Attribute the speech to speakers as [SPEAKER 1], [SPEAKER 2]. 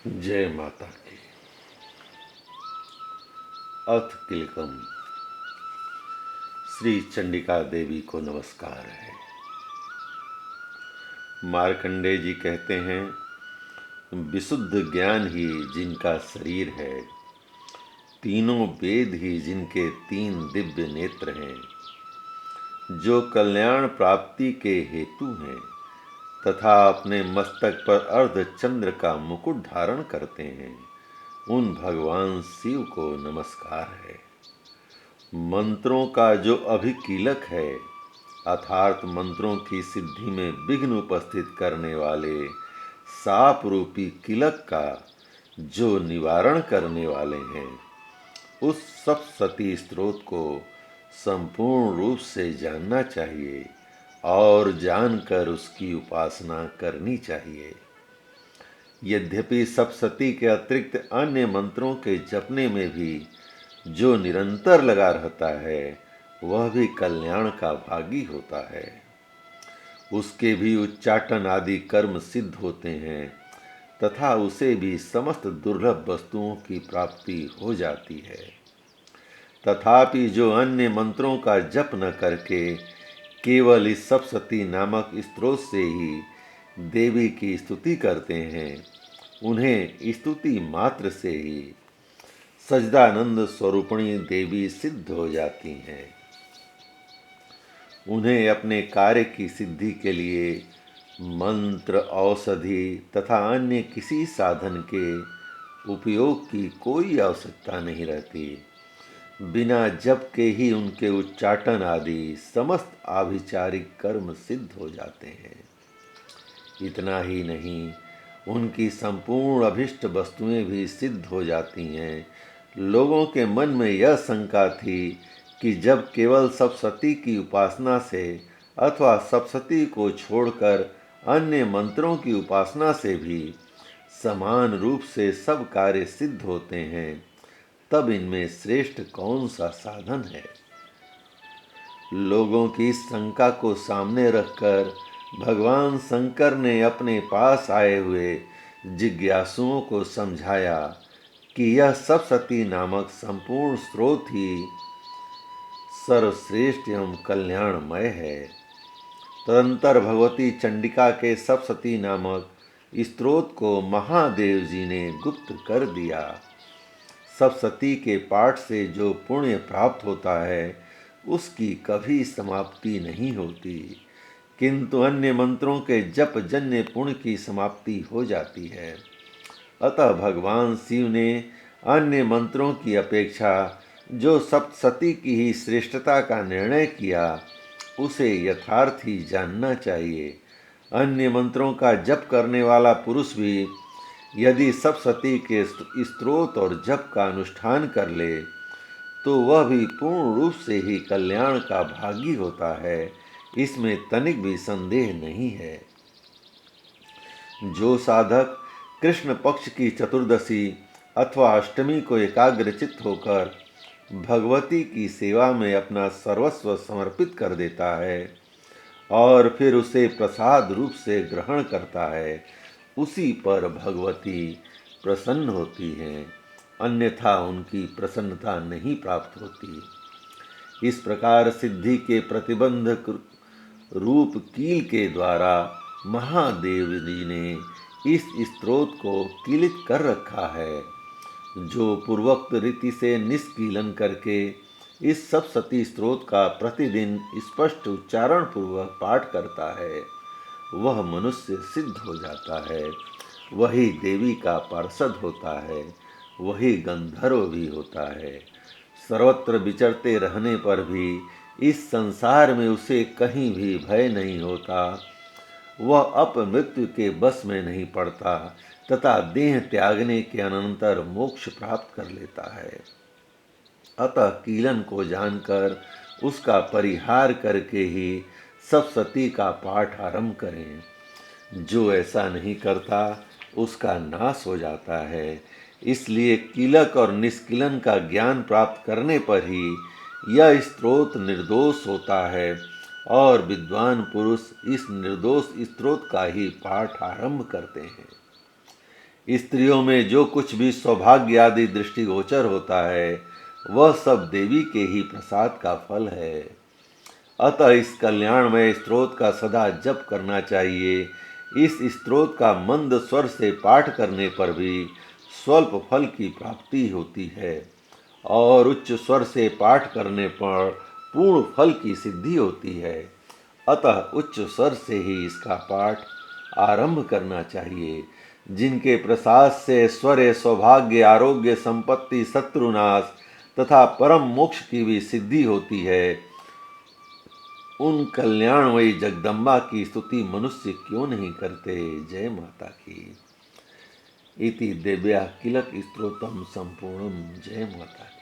[SPEAKER 1] जय माता की। अथ किलकम। श्री चंडिका देवी को नमस्कार है। मार्कंडेय जी कहते हैं, विशुद्ध ज्ञान ही जिनका शरीर है, तीनों वेद ही जिनके 3 दिव्य नेत्र हैं, जो कल्याण प्राप्ति के हेतु हैं तथा अपने मस्तक पर अर्धचंद्र का मुकुट धारण करते हैं, उन भगवान शिव को नमस्कार है। मंत्रों का जो अभिकीलक है, अर्थात मंत्रों की सिद्धि में विघ्न उपस्थित करने वाले साप रूपी किलक का जो निवारण करने वाले हैं, उस सप्तशती स्तोत्र को संपूर्ण रूप से जानना चाहिए और जानकर उसकी उपासना करनी चाहिए। यद्यपि सप्तशती के अतिरिक्त अन्य मंत्रों के जपने में भी जो निरंतर लगा रहता है, वह भी कल्याण का भागी होता है। उसके भी उच्चाटन आदि कर्म सिद्ध होते हैं तथा उसे भी समस्त दुर्लभ वस्तुओं की प्राप्ति हो जाती है। तथापि जो अन्य मंत्रों का जप न करके केवल इस सप्तशती नामक स्तोत्र से ही देवी की स्तुति करते हैं, उन्हें स्तुति मात्र से ही सच्चिदानंद स्वरूपिणी देवी सिद्ध हो जाती हैं। उन्हें अपने कार्य की सिद्धि के लिए मंत्र, औषधि तथा अन्य किसी साधन के उपयोग की कोई आवश्यकता नहीं रहती। बिना जप के ही उनके उच्चाटन आदि समस्त आभिचारिक कर्म सिद्ध हो जाते हैं। इतना ही नहीं, उनकी संपूर्ण अभिष्ट वस्तुएं भी सिद्ध हो जाती हैं। लोगों के मन में यह शंका थी कि जब केवल सप्तशती की उपासना से अथवा सप्तशती को छोड़कर अन्य मंत्रों की उपासना से भी समान रूप से सब कार्य सिद्ध होते हैं, तब इनमें श्रेष्ठ कौन सा साधन है। लोगों की इस शंका को सामने रखकर भगवान शंकर ने अपने पास आए हुए जिज्ञासुओं को समझाया कि यह सप्तशती नामक संपूर्ण स्रोत ही सर्वश्रेष्ठ एवं कल्याणमय है। तदंतर भगवती चंडिका के सप्तशती नामक स्त्रोत को महादेव जी ने गुप्त कर दिया। सप्तशती के पाठ से जो पुण्य प्राप्त होता है, उसकी कभी समाप्ति नहीं होती, किंतु अन्य मंत्रों के जप जन्य पुण्य की समाप्ति हो जाती है। अतः भगवान शिव ने अन्य मंत्रों की अपेक्षा जो सप्तशती की ही श्रेष्ठता का निर्णय किया, उसे यथार्थ ही जानना चाहिए। अन्य मंत्रों का जप करने वाला पुरुष भी यदि सप्तशती के स्तोत्र और जप का अनुष्ठान कर ले, तो वह भी पूर्ण रूप से ही कल्याण का भागी होता है। इसमें तनिक भी संदेह नहीं है। जो साधक कृष्ण पक्ष की चतुर्दशी अथवा अष्टमी को एकाग्रचित्त होकर भगवती की सेवा में अपना सर्वस्व समर्पित कर देता है और फिर उसे प्रसाद रूप से ग्रहण करता है, उसी पर भगवती प्रसन्न होती हैं, अन्यथा उनकी प्रसन्नता नहीं प्राप्त होती। इस प्रकार सिद्धि के प्रतिबंधक रूप कील के द्वारा महादेव जी ने इस स्तोत्र को कीलित कर रखा है। जो पूर्वोक्त रीति से निष्कीलन करके इस सप्तशती स्तोत्र का प्रतिदिन स्पष्ट उच्चारण पूर्वक पाठ करता है, वह मनुष्य सिद्ध हो जाता है, वही देवी का पार्षद होता है, वही गंधर्व भी होता है। सर्वत्र विचरते रहने पर भी इस संसार में उसे कहीं भी भय नहीं होता, वह अपमृत्यु के बस में नहीं पड़ता तथा देह त्यागने के अनंतर मोक्ष प्राप्त कर लेता है। अतः कीलन को जानकर उसका परिहार करके ही सप्तशती का पाठ आरंभ करें। जो ऐसा नहीं करता, उसका नाश हो जाता है। इसलिए कीलक और निष्कीलन का ज्ञान प्राप्त करने पर ही यह स्तोत्र निर्दोष होता है और विद्वान पुरुष इस निर्दोष स्तोत्र का ही पाठ आरंभ करते हैं। स्त्रियों में जो कुछ भी सौभाग्य आदि दृष्टिगोचर होता है वह सब देवी के ही प्रसाद का फल है। अतः इस कल्याणमय स्तोत्र का सदा जप करना चाहिए। इस स्तोत्र का मंद स्वर से पाठ करने पर भी स्वल्प फल की प्राप्ति होती है और उच्च स्वर से पाठ करने पर पूर्ण फल की सिद्धि होती है। अतः उच्च स्वर से ही इसका पाठ आरंभ करना चाहिए। जिनके प्रसाद से ऐश्वर्य, सौभाग्य, आरोग्य, संपत्ति, शत्रुनाश तथा परम मोक्ष की भी सिद्धि होती है, उन कल्याणमयी जगदम्बा की स्तुति मनुष्य क्यों नहीं करते। जय माता की। इति दिव्या किलक स्तोत्रम संपूर्णम। जय माता की।